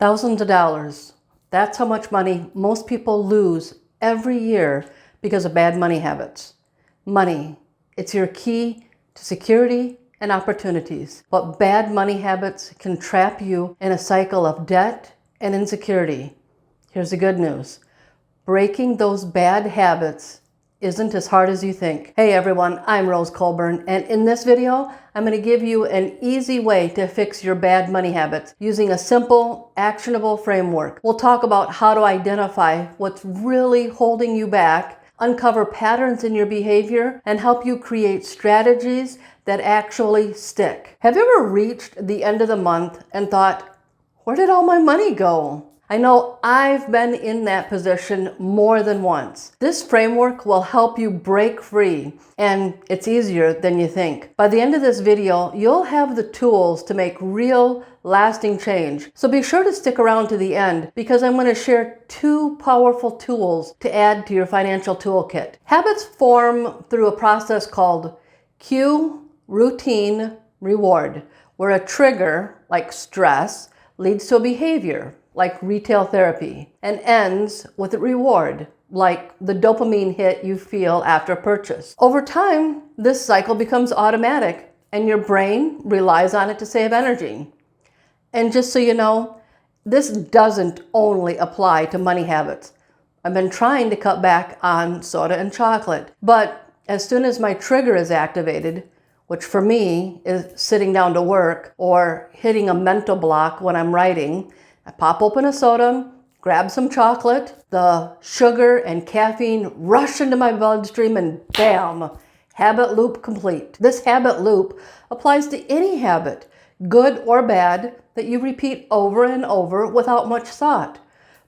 Thousands of dollars. That's how much money most people lose every year because of bad money habits. Money, it's your key to security and opportunities. But bad money habits can trap you in a cycle of debt and insecurity. Here's the good news. Breaking those bad habits isn't as hard as you think. Hey everyone, I'm Rose Colburn, and in this video, I'm going to give you an easy way to fix your bad money habits using a simple, actionable framework. We'll talk about how to identify what's really holding you back, uncover patterns in your behavior, and help you create strategies that actually stick. Have you ever reached the end of the month and thought, where did all my money go? I know I've been in that position more than once. This framework will help you break free, and it's easier than you think. By the end of this video, you'll have the tools to make real, lasting change. So be sure to stick around to the end because I'm going to share 2 powerful tools to add to your financial toolkit. Habits form through a process called cue, routine, reward, where a trigger, like stress, leads to a behavior, like retail therapy, and ends with a reward, like the dopamine hit you feel after a purchase. Over time, this cycle becomes automatic, and your brain relies on it to save energy. And just so you know, this doesn't only apply to money habits. I've been trying to cut back on soda and chocolate, but as soon as my trigger is activated, which for me is sitting down to work or hitting a mental block when I'm writing, I pop open a soda, grab some chocolate, the sugar and caffeine rush into my bloodstream, and bam, habit loop complete. This habit loop applies to any habit, good or bad, that you repeat over and over without much thought.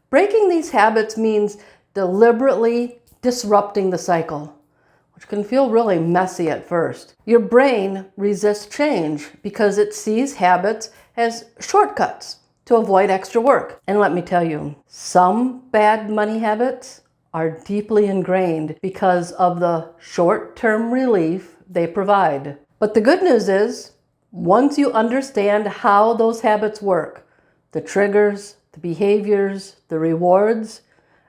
Breaking these habits means deliberately disrupting the cycle, which can feel really messy at first. Your brain resists change because it sees habits as shortcuts to avoid extra work. And let me tell you, some bad money habits are deeply ingrained because of the short-term relief they provide. But the good news is, once you understand how those habits work, the triggers, the behaviors, the rewards,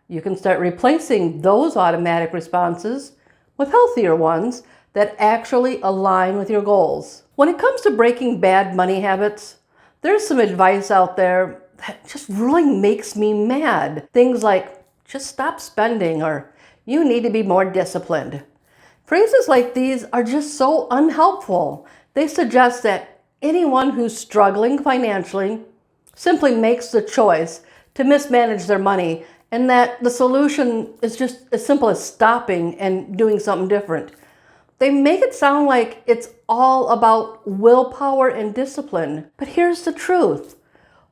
you can start replacing those automatic responses with healthier ones that actually align with your goals. When it comes to breaking bad money habits, there's some advice out there that just really makes me mad. Things like, just stop spending, or you need to be more disciplined. Phrases like these are just so unhelpful. They suggest that anyone who's struggling financially simply makes the choice to mismanage their money, and that the solution is just as simple as stopping and doing something different. They make it sound like it's all about willpower and discipline. But here's the truth.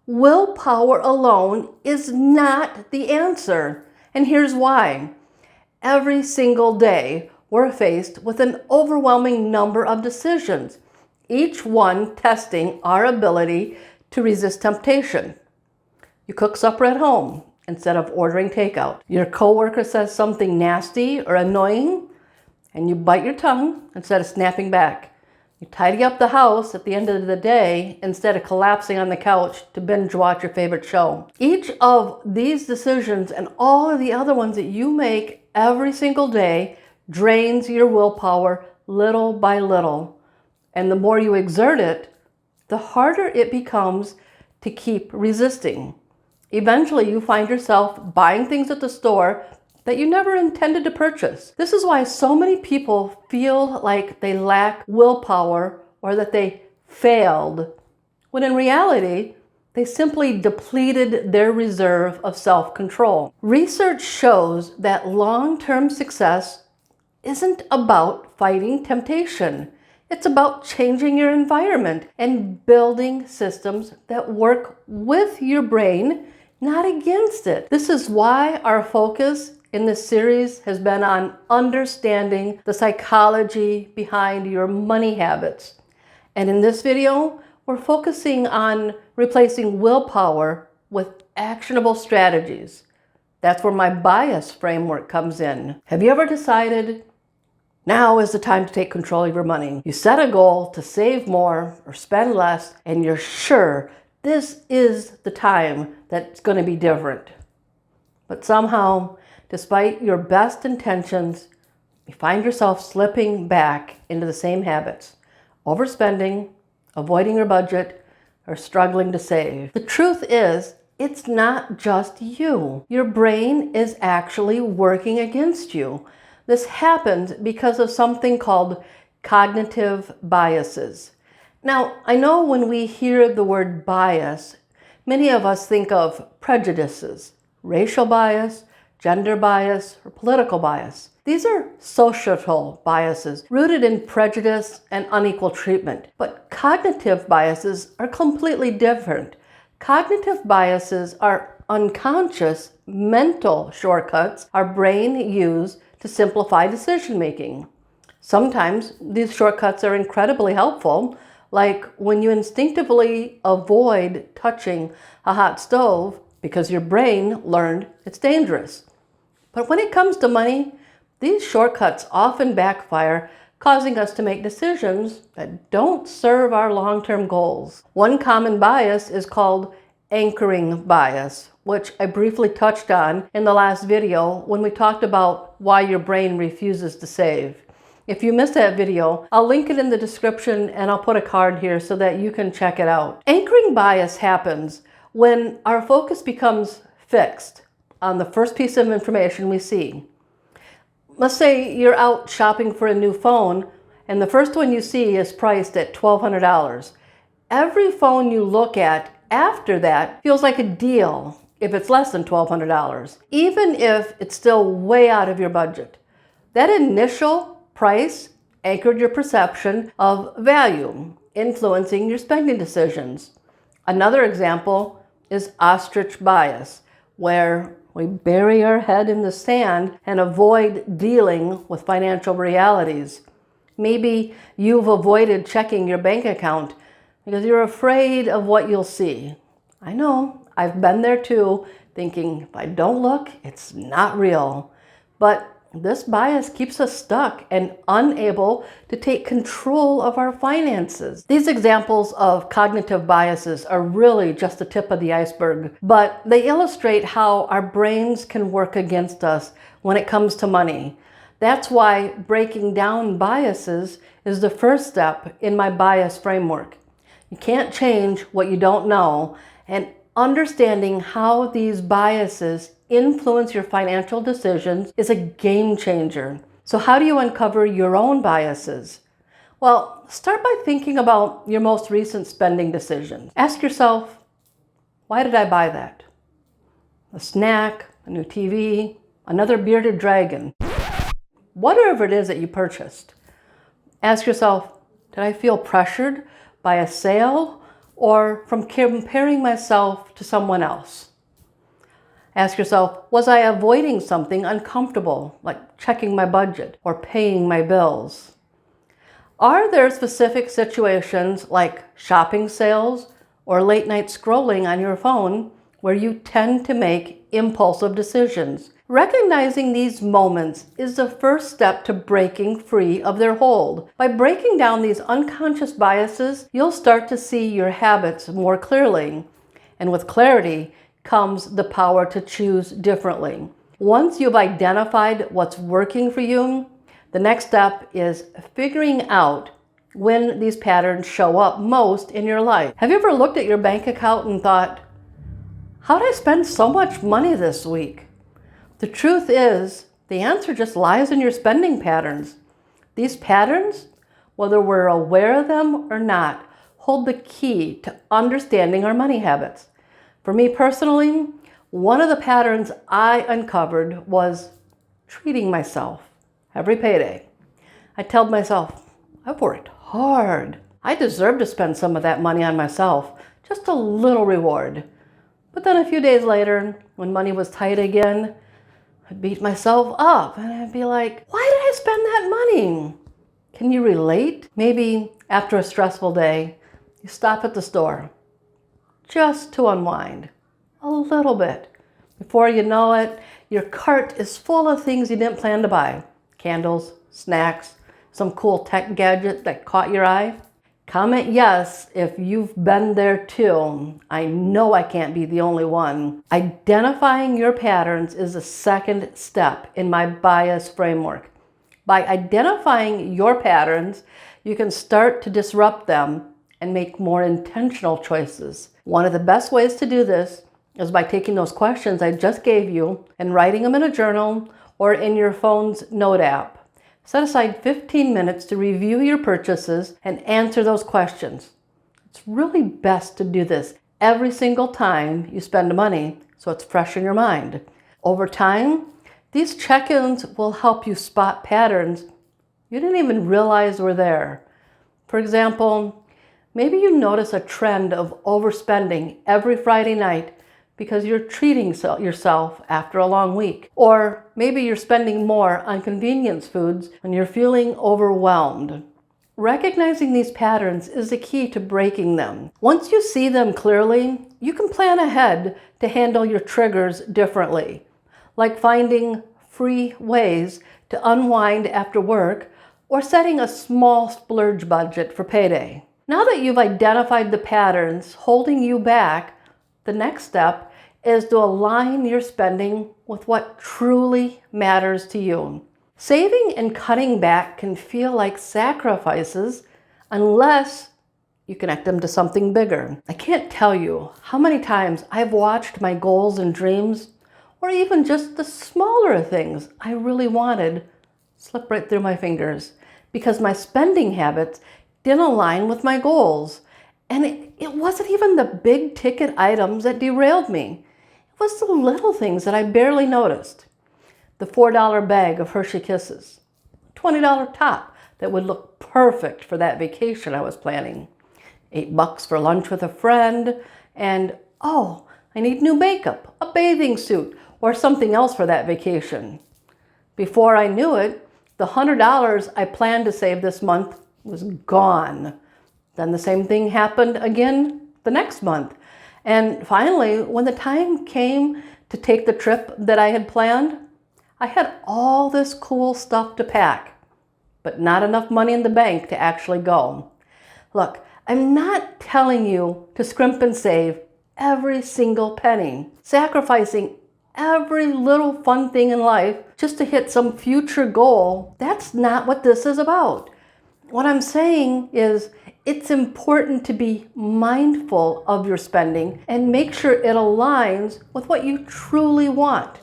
Willpower alone is not the answer. And here's why. Every single day, we're faced with an overwhelming number of decisions, each one testing our ability to resist temptation. You cook supper at home instead of ordering takeout. Your coworker says something nasty or annoying, and you bite your tongue instead of snapping back. You tidy up the house at the end of the day instead of collapsing on the couch to binge watch your favorite show. Each of these decisions and all of the other ones that you make every single day drains your willpower little by little. And the more you exert it, the harder it becomes to keep resisting. Eventually, you find yourself buying things at the store that you never intended to purchase. This is why so many people feel like they lack willpower or that they failed, when in reality, they simply depleted their reserve of self-control. Research shows that long-term success isn't about fighting temptation. It's about changing your environment and building systems that work with your brain, not against it. This is why our focus in this series has been on understanding the psychology behind your money habits. And in this video, we're focusing on replacing willpower with actionable strategies. That's where my bias framework comes in. Have you ever decided, now is the time to take control of your money? You set a goal to save more or spend less, and you're sure this is the time that's going to be different. But somehow, despite your best intentions, you find yourself slipping back into the same habits, overspending, avoiding your budget, or struggling to save. The truth is, it's not just you. Your brain is actually working against you. This happens because of something called cognitive biases. Now, I know when we hear the word bias, many of us think of prejudices, racial bias, gender bias, or political bias. These are societal biases rooted in prejudice and unequal treatment. But cognitive biases are completely different. Cognitive biases are unconscious mental shortcuts our brain uses to simplify decision making. Sometimes these shortcuts are incredibly helpful, like when you instinctively avoid touching a hot stove because your brain learned it's dangerous. But when it comes to money, these shortcuts often backfire, causing us to make decisions that don't serve our long-term goals. One common bias is called anchoring bias, which I briefly touched on in the last video when we talked about why your brain refuses to save. If you missed that video, I'll link it in the description and I'll put a card here so that you can check it out. Anchoring bias happens when our focus becomes fixed on the first piece of information we see. Let's say you're out shopping for a new phone and the first one you see is priced at $1,200. Every phone you look at after that feels like a deal if it's less than $1,200, even if it's still way out of your budget. That initial price anchored your perception of value, influencing your spending decisions. Another example is ostrich bias, where we bury our head in the sand and avoid dealing with financial realities. Maybe you've avoided checking your bank account because you're afraid of what you'll see. I know, I've been there too, thinking if I don't look, it's not real. But this bias keeps us stuck and unable to take control of our finances. These examples of cognitive biases are really just the tip of the iceberg, but they illustrate how our brains can work against us when it comes to money. That's why breaking down biases is the first step in my bias framework. You can't change what you don't know, and understanding how these biases influence your financial decisions is a game changer. So how do you uncover your own biases? Well, start by thinking about your most recent spending decisions. Ask yourself, why did I buy that? A snack, a new TV, another bearded dragon. Whatever it is that you purchased. Ask yourself, did I feel pressured by a sale or from comparing myself to someone else? Ask yourself, was I avoiding something uncomfortable, like checking my budget or paying my bills? Are there specific situations like shopping sales or late night scrolling on your phone where you tend to make impulsive decisions? Recognizing these moments is the first step to breaking free of their hold. By breaking down these unconscious biases, you'll start to see your habits more clearly. And with clarity comes the power to choose differently. Once you've identified what's working for you, the next step is figuring out when these patterns show up most in your life. Have you ever looked at your bank account and thought, how did I spend so much money this week? The truth is, the answer just lies in your spending patterns. These patterns, whether we're aware of them or not, hold the key to understanding our money habits. For me personally, one of the patterns I uncovered was treating myself every payday. I told myself, I've worked hard. I deserve to spend some of that money on myself, just a little reward. But then a few days later, when money was tight again, I'd beat myself up and I'd be like, why did I spend that money? Can you relate? Maybe after a stressful day, you stop at the store just to unwind a little bit. Before you know it, your cart is full of things you didn't plan to buy. Candles, snacks, some cool tech gadget that caught your eye. Comment yes if you've been there too. I know I can't be the only one. Identifying your patterns is the second step in my bias framework. By identifying your patterns, you can start to disrupt them and make more intentional choices. One of the best ways to do this is by taking those questions I just gave you and writing them in a journal or in your phone's note app. Set aside 15 minutes to review your purchases and answer those questions. It's really best to do this every single time you spend money so it's fresh in your mind. Over time, these check-ins will help you spot patterns you didn't even realize were there. For example, maybe you notice a trend of overspending every Friday night because you're treating yourself after a long week. Or maybe you're spending more on convenience foods when you're feeling overwhelmed. Recognizing these patterns is the key to breaking them. Once you see them clearly, you can plan ahead to handle your triggers differently, like finding free ways to unwind after work or setting a small splurge budget for payday. Now that you've identified the patterns holding you back, the next step is to align your spending with what truly matters to you. Saving and cutting back can feel like sacrifices unless you connect them to something bigger. I can't tell you how many times I've watched my goals and dreams, or even just the smaller things I really wanted, slip right through my fingers because my spending habits didn't align with my goals. And it wasn't even the big ticket items that derailed me. It was the little things that I barely noticed. The $4 bag of Hershey Kisses, $20 top that would look perfect for that vacation I was planning, $8 for lunch with a friend, and oh, I need new makeup, a bathing suit, or something else for that vacation. Before I knew it, the $100 I planned to save this month was gone. Then the same thing happened again the next month. And finally, when the time came to take the trip that I had planned, I had all this cool stuff to pack, but not enough money in the bank to actually go. Look, I'm not telling you to scrimp and save every single penny, sacrificing every little fun thing in life just to hit some future goal. That's not what this is about. What I'm saying is it's important to be mindful of your spending and make sure it aligns with what you truly want.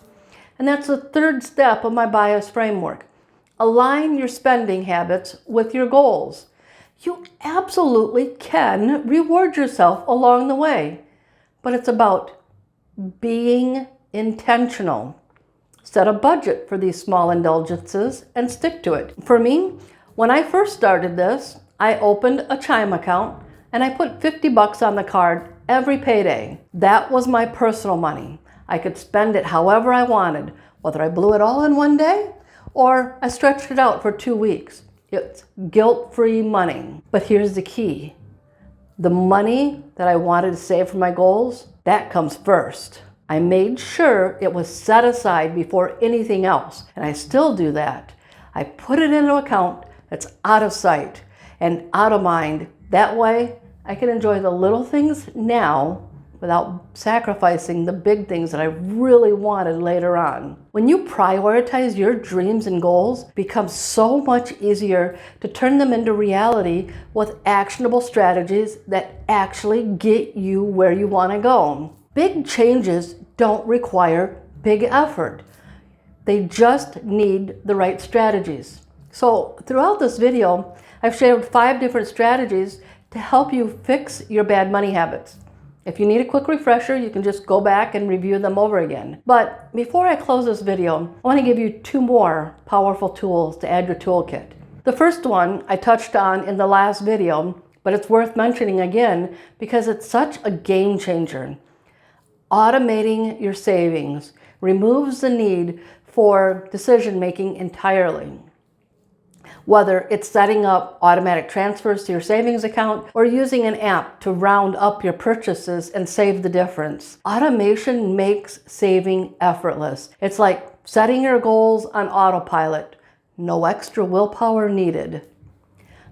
And that's the third step of my bias framework. Align your spending habits with your goals. You absolutely can reward yourself along the way, but it's about being intentional. Set a budget for these small indulgences and stick to it. For me, when I first started this, I opened a Chime account and I put $50 on the card every payday. That was my personal money. I could spend it however I wanted, whether I blew it all in one day or I stretched it out for 2 weeks. It's guilt-free money. But here's the key. The money that I wanted to save for my goals, that comes first. I made sure it was set aside before anything else, and I still do that. I put it in an account that's out of sight and out of mind. That way, I can enjoy the little things now without sacrificing the big things that I really wanted later on. When you prioritize your dreams and goals, it becomes so much easier to turn them into reality with actionable strategies that actually get you where you want to go. Big changes don't require big effort. They just need the right strategies. So throughout this video, I've shared 5 different strategies to help you fix your bad money habits. If you need a quick refresher, you can just go back and review them over again. But before I close this video, I want to give you 2 more powerful tools to add your toolkit. The first one I touched on in the last video, but it's worth mentioning again because it's such a game changer. Automating your savings removes the need for decision making entirely. Whether it's setting up automatic transfers to your savings account or using an app to round up your purchases and save the difference. Automation makes saving effortless. It's like setting your goals on autopilot. No extra willpower needed.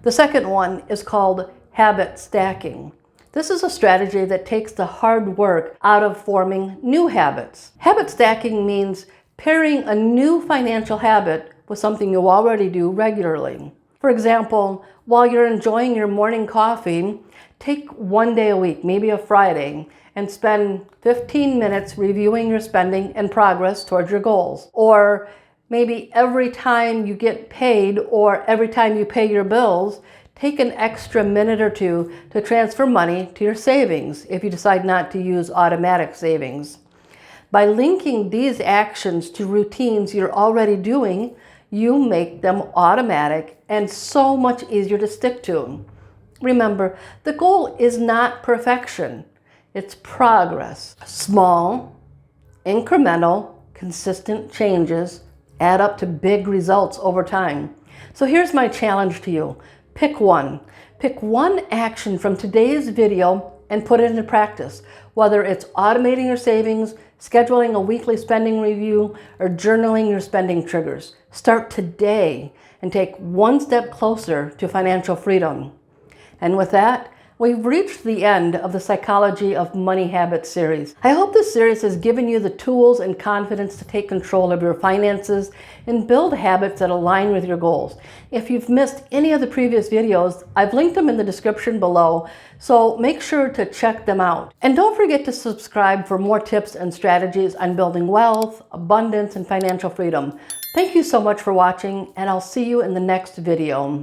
The second one is called habit stacking. This is a strategy that takes the hard work out of forming new habits. Habit stacking means pairing a new financial habit with something you already do regularly. For example, while you're enjoying your morning coffee, take one day a week, maybe a Friday, and spend 15 minutes reviewing your spending and progress towards your goals. Or maybe every time you get paid or every time you pay your bills, take an extra minute or two to transfer money to your savings if you decide not to use automatic savings. By linking these actions to routines you're already doing, you make them automatic and so much easier to stick to. Remember, the goal is not perfection, it's progress. Small, incremental, consistent changes add up to big results over time. So here's my challenge to you. Pick one. Pick one action from today's video and put it into practice, whether it's automating your savings, scheduling a weekly spending review, or journaling your spending triggers. Start today and take one step closer to financial freedom. And with that, we've reached the end of the Psychology of Money Habits series. I hope this series has given you the tools and confidence to take control of your finances and build habits that align with your goals. If you've missed any of the previous videos, I've linked them in the description below, so make sure to check them out. And don't forget to subscribe for more tips and strategies on building wealth, abundance, and financial freedom. Thank you so much for watching, and I'll see you in the next video.